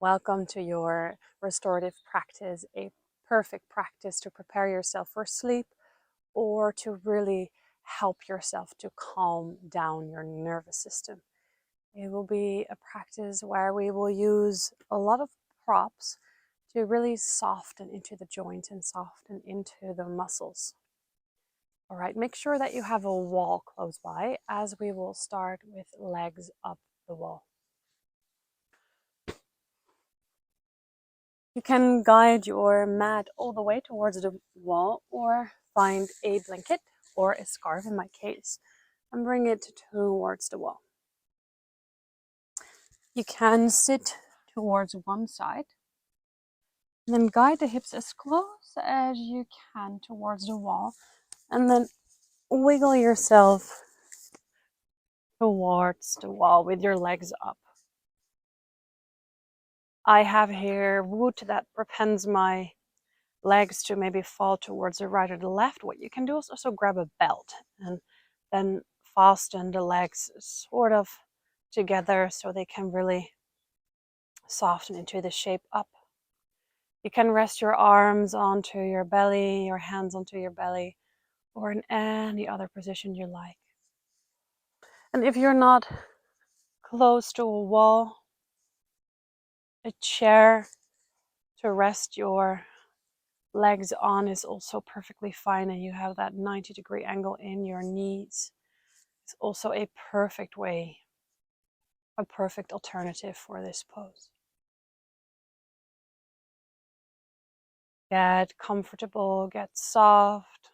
Welcome to your restorative practice, a perfect practice to prepare yourself for sleep or to really help yourself to calm down your nervous system. It will be a practice where we will use a lot of props to really soften into the joints and soften into the muscles. All right, make sure that you have a wall close by as we will start with legs up the wall. You can guide your mat all the way towards the wall or find a blanket or a scarf in my case and bring it towards the wall. You can sit towards one side and then guide the hips as close as you can towards the wall and then wiggle yourself towards the wall with your legs up. I have here wood that prevents my legs to maybe fall towards the right or the left. What you can do is also grab a belt and then fasten the legs sort of together so they can really soften into the shape up. You can rest your arms onto your belly, your hands onto your belly, or in any other position you like. And if you're not close to a wall, a chair to rest your legs on is also perfectly fine, and you have that 90-degree angle in your knees. It's also a perfect way, a perfect alternative for this pose. Get comfortable, get soft.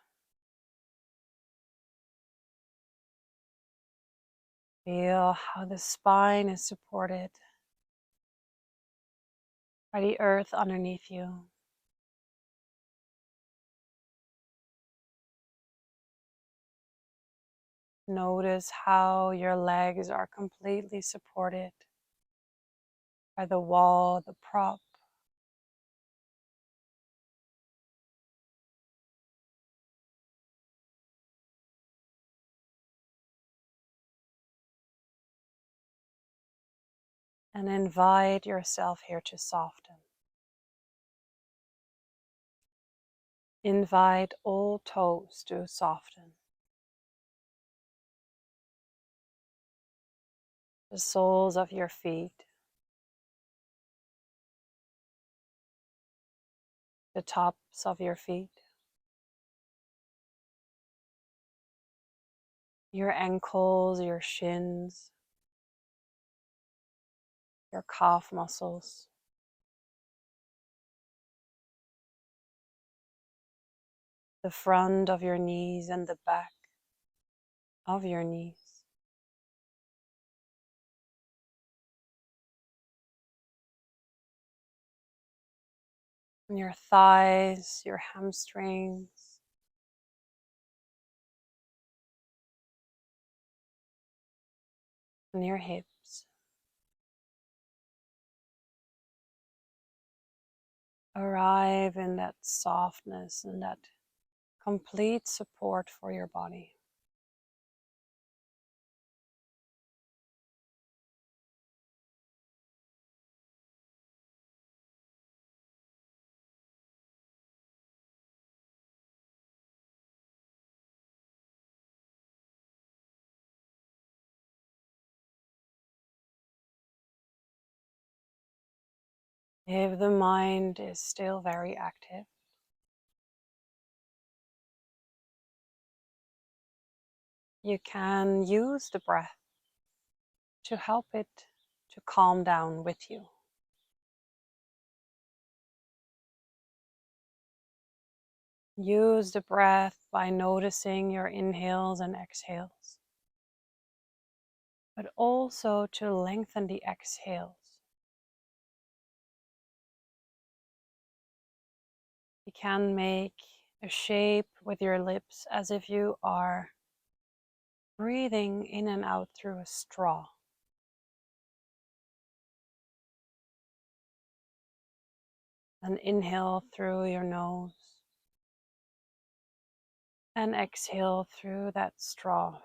Feel how the spine is supported by the earth underneath you. Notice how your legs are completely supported by the wall, the prop. And invite yourself here to soften. Invite all toes to soften. The soles of your feet, the tops of your feet, your ankles, your shins, your calf muscles, the front of your knees and the back of your knees. And your thighs, your hamstrings, and your hips. Arrive in that softness and that complete support for your body. If the mind is still very active, you can use the breath to help it to calm down with you. Use the breath by noticing your inhales and exhales, but also to lengthen the exhales. You can make a shape with your lips as if you are breathing in and out through a straw. And inhale through your nose and exhale through that straw.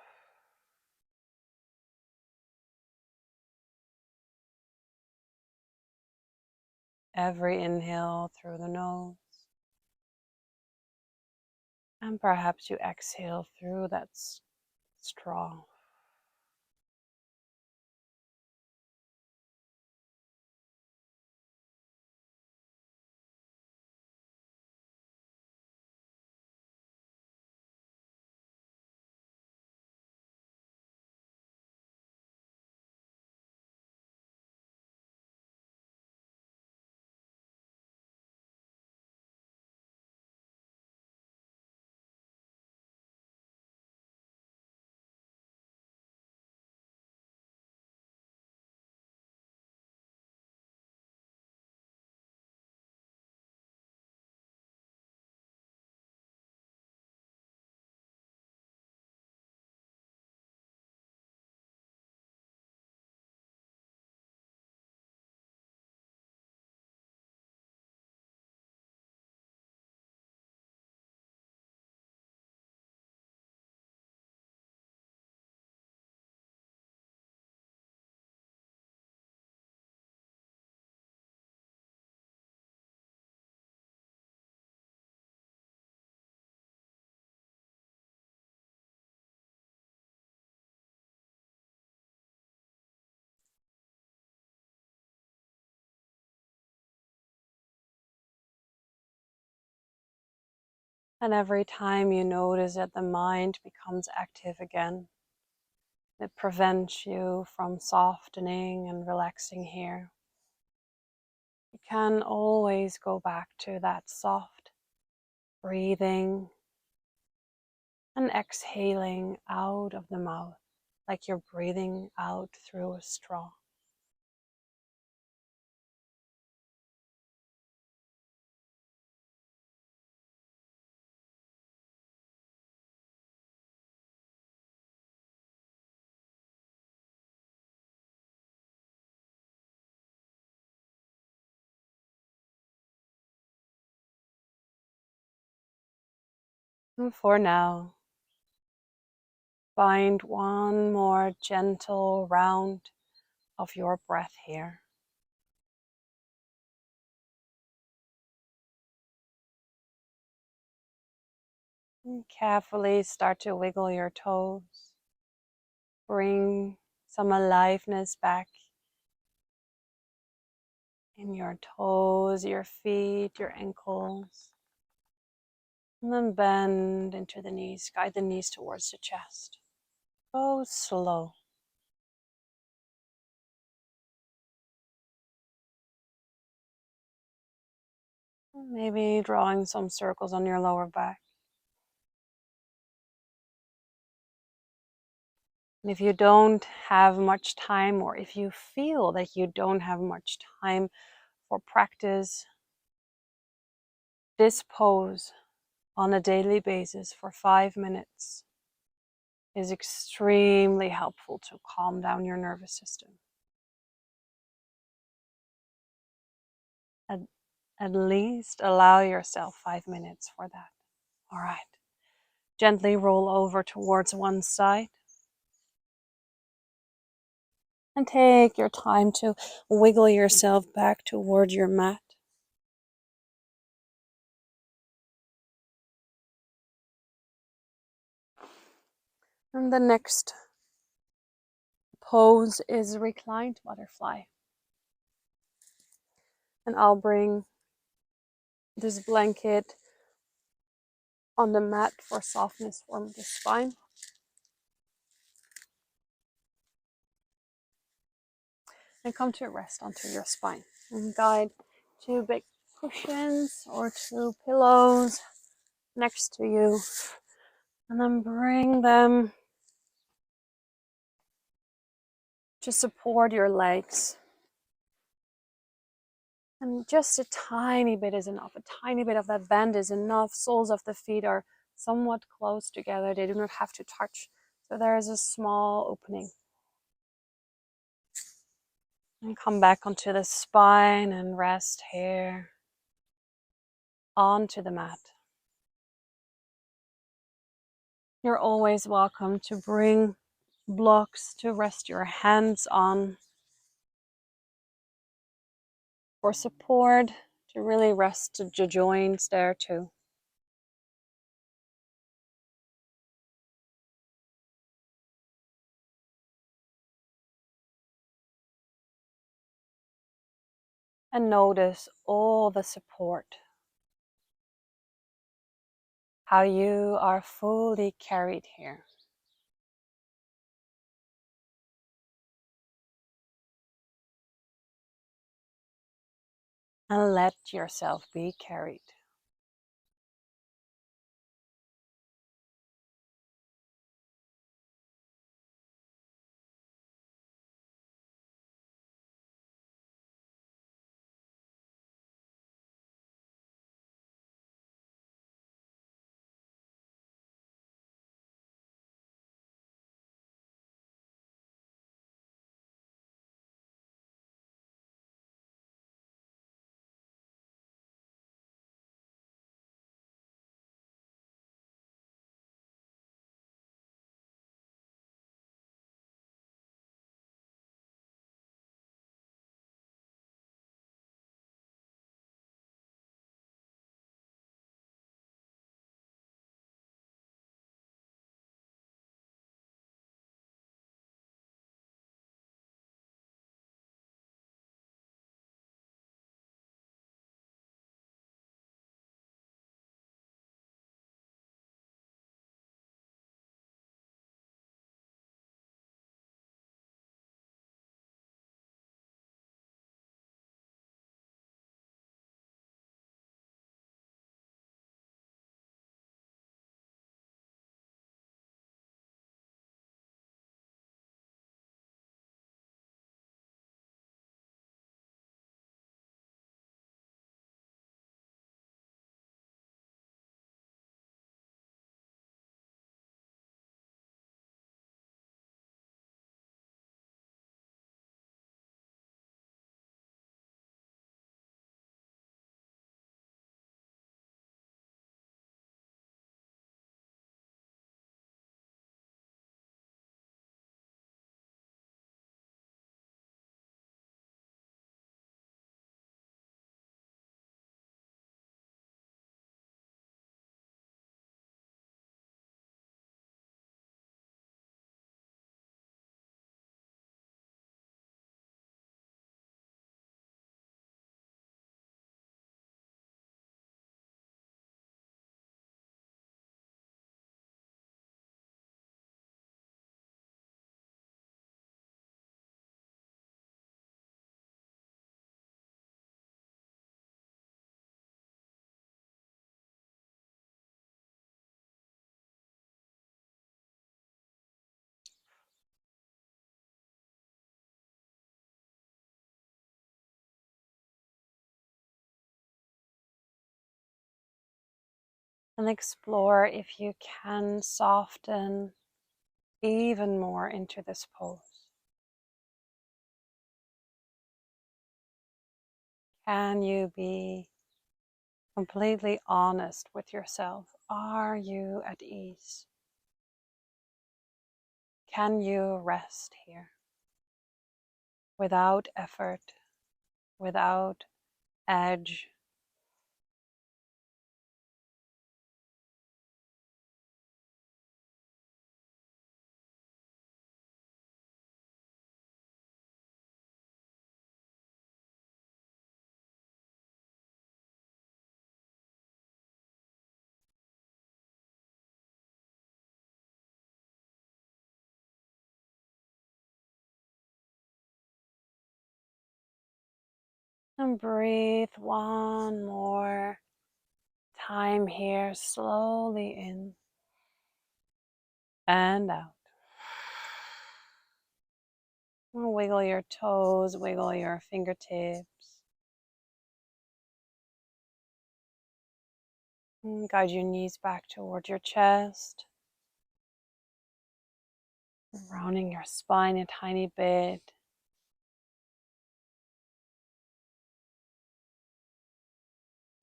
every inhale through the nose. And perhaps you exhale through that straw. And every time you notice that the mind becomes active again, it prevents you from softening and relaxing here. You can always go back to that soft breathing and exhaling out of the mouth, like you're breathing out through a straw. And for now, find one more gentle round of your breath here. And carefully start to wiggle your toes. Bring some aliveness back in your toes, your feet, your ankles. And then bend into the knees. Guide the knees towards the chest. Go slow. Maybe drawing some circles on your lower back. And if you don't have much time, or if you feel that you don't have much time for practice, this pose on a daily basis for 5 minutes is extremely helpful to calm down your nervous system. At least allow yourself 5 minutes for that. All right. Gently roll over towards one side. And take your time to wiggle yourself back toward your mat. And the next pose is reclined butterfly. And I'll bring this blanket on the mat for softness for the spine. And come to rest onto your spine. And guide 2 big cushions or 2 pillows next to you. And then bring them to support your legs. And just a tiny bit is enough. A tiny bit of that bend is enough. Soles of the feet are somewhat close together. They do not have to touch. So there is a small opening. And come back onto the spine and rest here onto the mat. You're always welcome to bring blocks to rest your hands on. for support, to really rest the joints there too. And notice all the support, how you are fully carried here. And let yourself be carried. And explore if you can soften even more into this pose. Can you be completely honest with yourself? Are you at ease? Can you rest here without effort, without edge? And breathe one more time here, slowly in and out. And wiggle your toes, wiggle your fingertips. And guide your knees back toward your chest. Rounding your spine a tiny bit.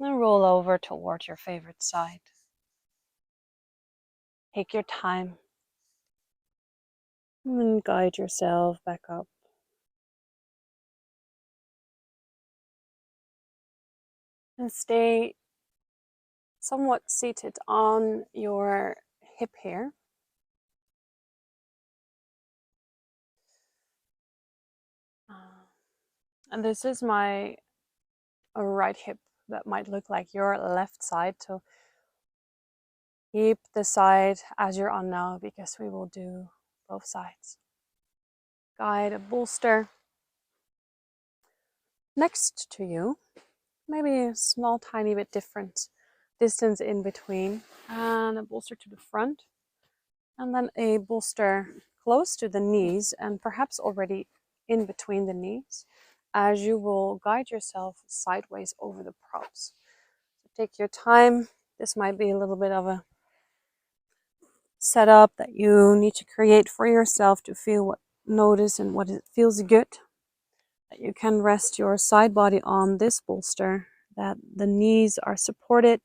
And roll over toward your favorite side. Take your time. And guide yourself back up. And stay somewhat seated on your hip here. And this is my right hip. That might look like your left side. So keep the side as you're on now, because we will do both sides. Guide a bolster next to you, maybe a small tiny bit different distance in between, and a bolster to the front, and then a bolster close to the knees and perhaps already in between the knees, as you will guide yourself sideways over the props. So take your time. This might be a little bit of a setup that you need to create for yourself to feel what notice and what it feels good. That you can rest your side body on this bolster, that the knees are supported.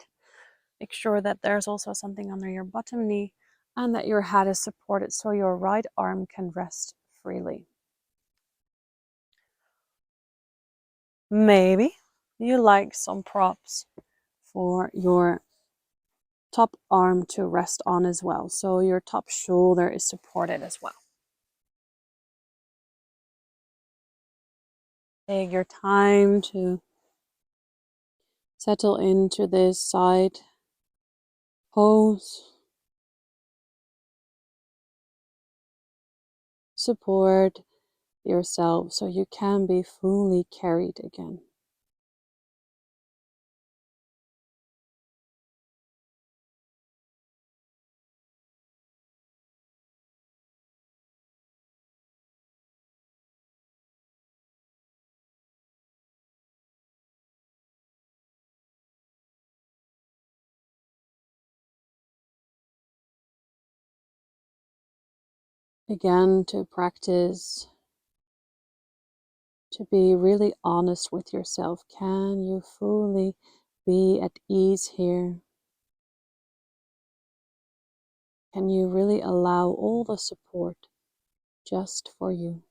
Make sure that there's also something under your bottom knee, and that your head is supported so your right arm can rest freely. Maybe you like some props for your top arm to rest on as well, so your top shoulder is supported as well. Take your time to settle into this side pose. Support yourself so you can be fully carried again. Again, to practice to be really honest with yourself. Can you fully be at ease here? Can you really allow all the support just for you?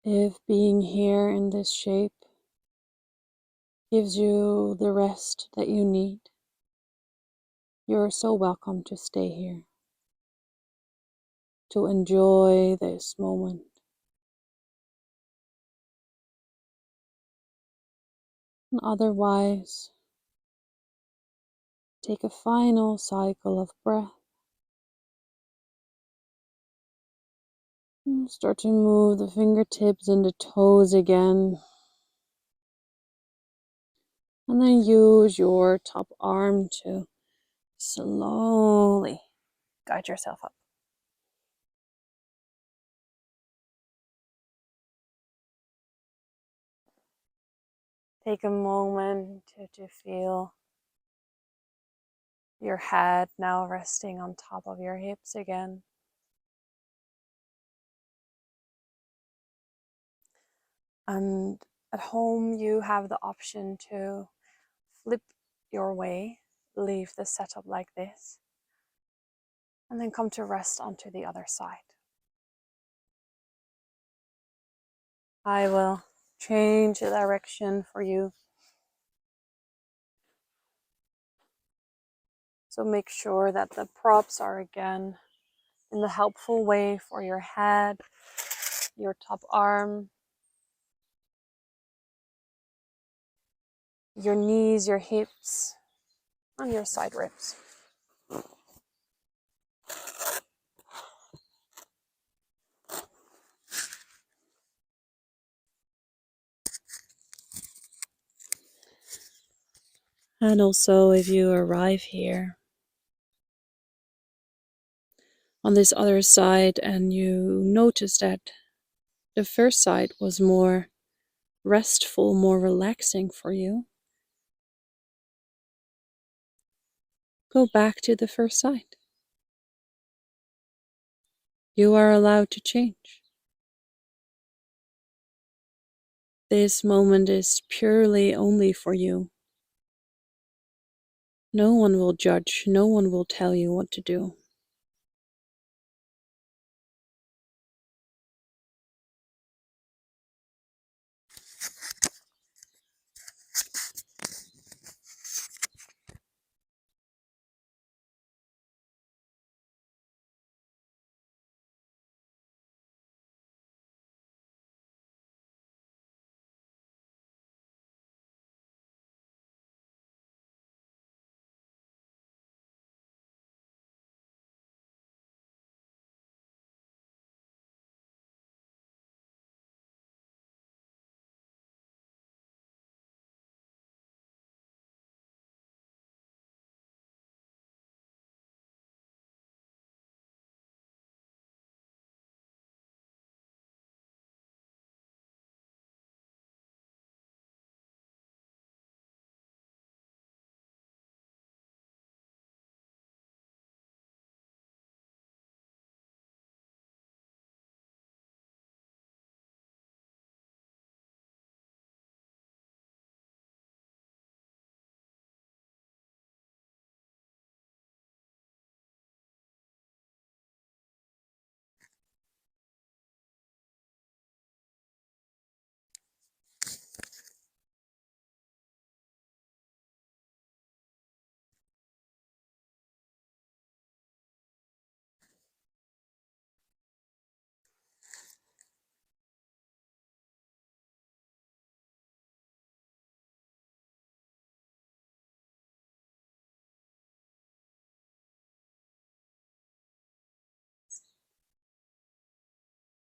If being here in this shape gives you the rest that you need, you're so welcome to stay here, to enjoy this moment. And otherwise, take a final cycle of breath. And start to move the fingertips and the toes again. And then use your top arm to slowly guide yourself up. Take a moment to feel your head now resting on top of your hips again. And at home, you have the option to flip your way, leave the setup like this, and then come to rest onto the other side. I will change the direction for you. So make sure that the props are again in the helpful way for your head, your top arm, your knees, your hips, and your side ribs. And also, if you arrive here on this other side and you notice that the first side was more restful, more relaxing for you, go back to the first side. You are allowed to change. This moment is purely only for you. No one will judge, no one will tell you what to do.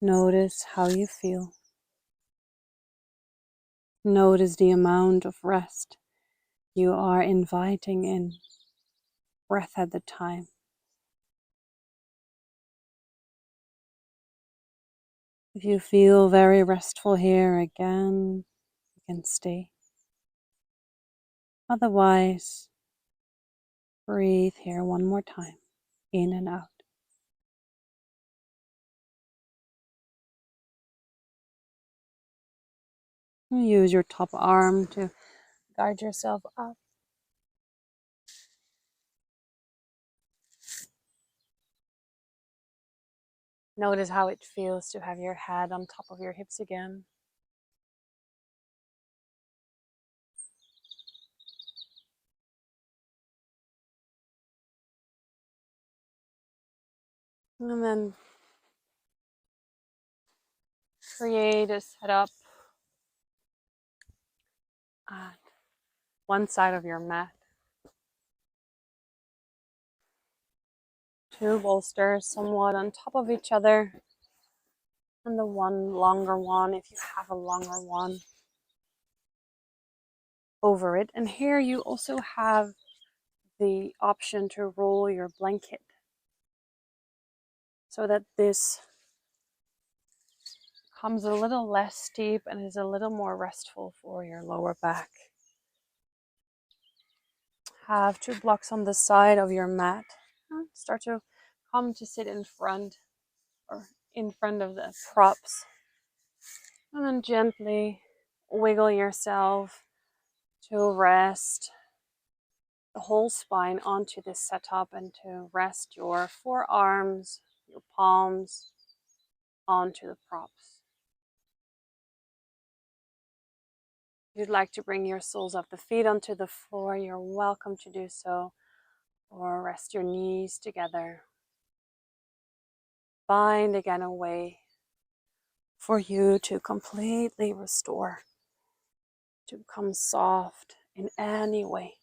Notice how you feel. Notice the amount of rest you are inviting in, breath at a time. If you feel very restful here again, you can stay. Otherwise, breathe here one more time, in and out. Use your top arm to guide yourself up. Notice how it feels to have your head on top of your hips again. And then create a setup at one side of your mat. Two bolsters somewhat on top of each other. And the one longer one, if you have a longer one, over it. And here you also have the option to roll your blanket so that this comes a little less steep and is a little more restful for your lower back. Have 2 blocks on the side of your mat. Start to come to sit in front or in front of the props. And then gently wiggle yourself to rest the whole spine onto this setup and to rest your forearms, your palms onto the props. If you'd like to bring your soles of the feet onto the floor, you're welcome to do so, or rest your knees together. Find again a way for you to completely restore, to become soft in any way.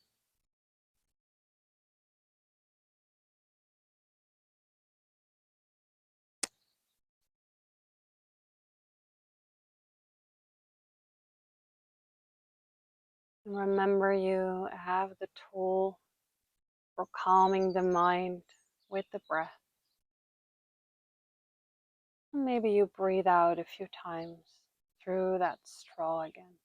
And remember, you have the tool for calming the mind with the breath. And maybe you breathe out a few times through that straw again.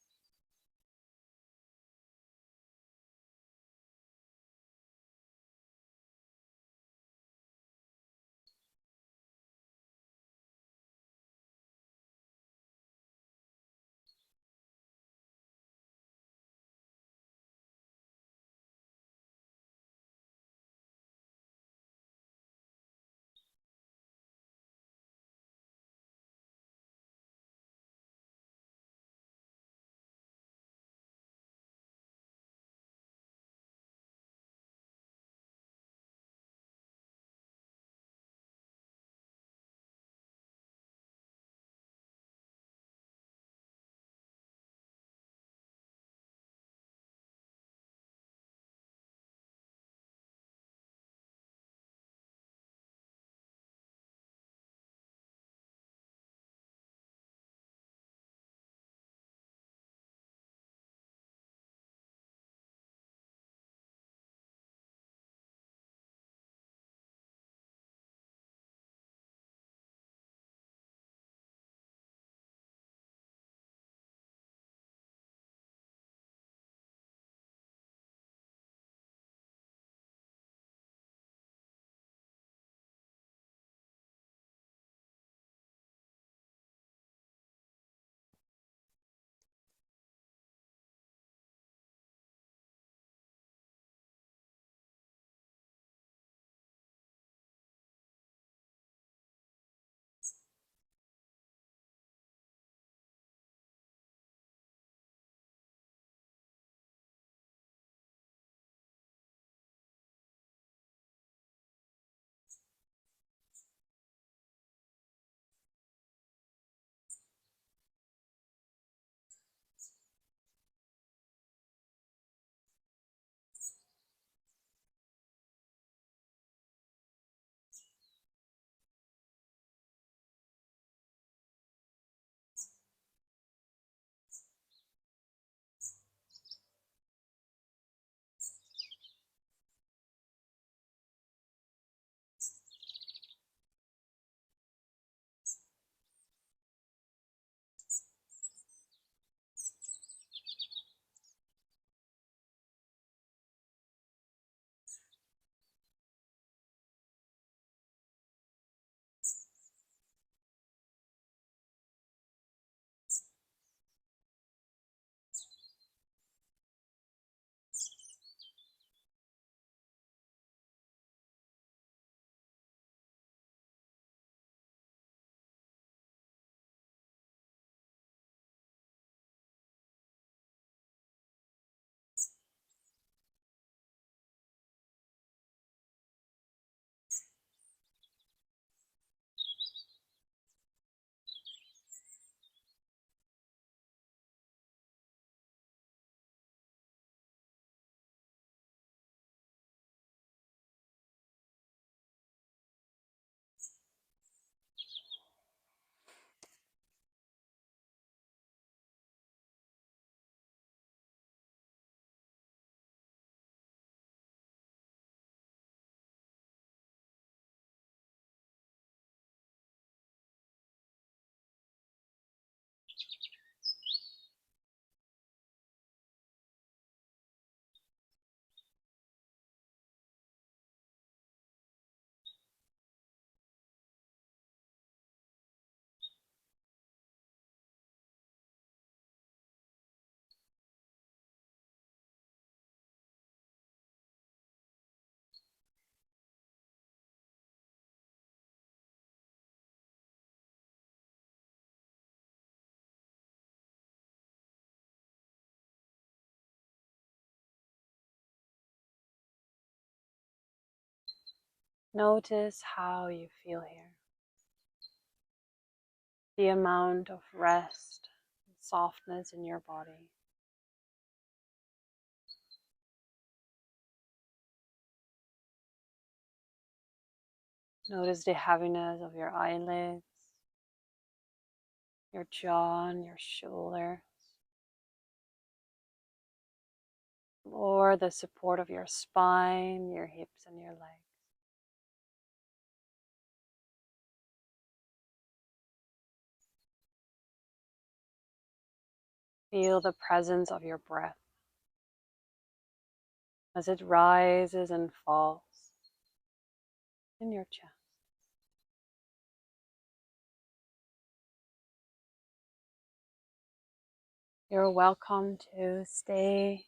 Notice how you feel here. The amount of rest and softness in your body. Notice the heaviness of your eyelids, your jaw and your shoulders, or the support of your spine, your hips and your legs. Feel the presence of your breath as it rises and falls in your chest. You're welcome to stay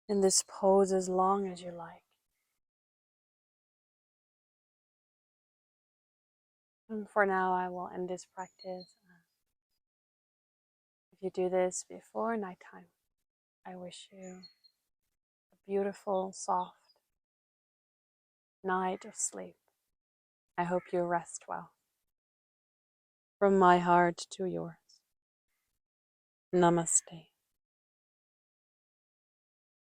in this pose as long as you like. And for now, I will end this practice. If you do this before nighttime, I wish you a beautiful, soft night of sleep. I hope you rest well. From my heart to yours. Namaste.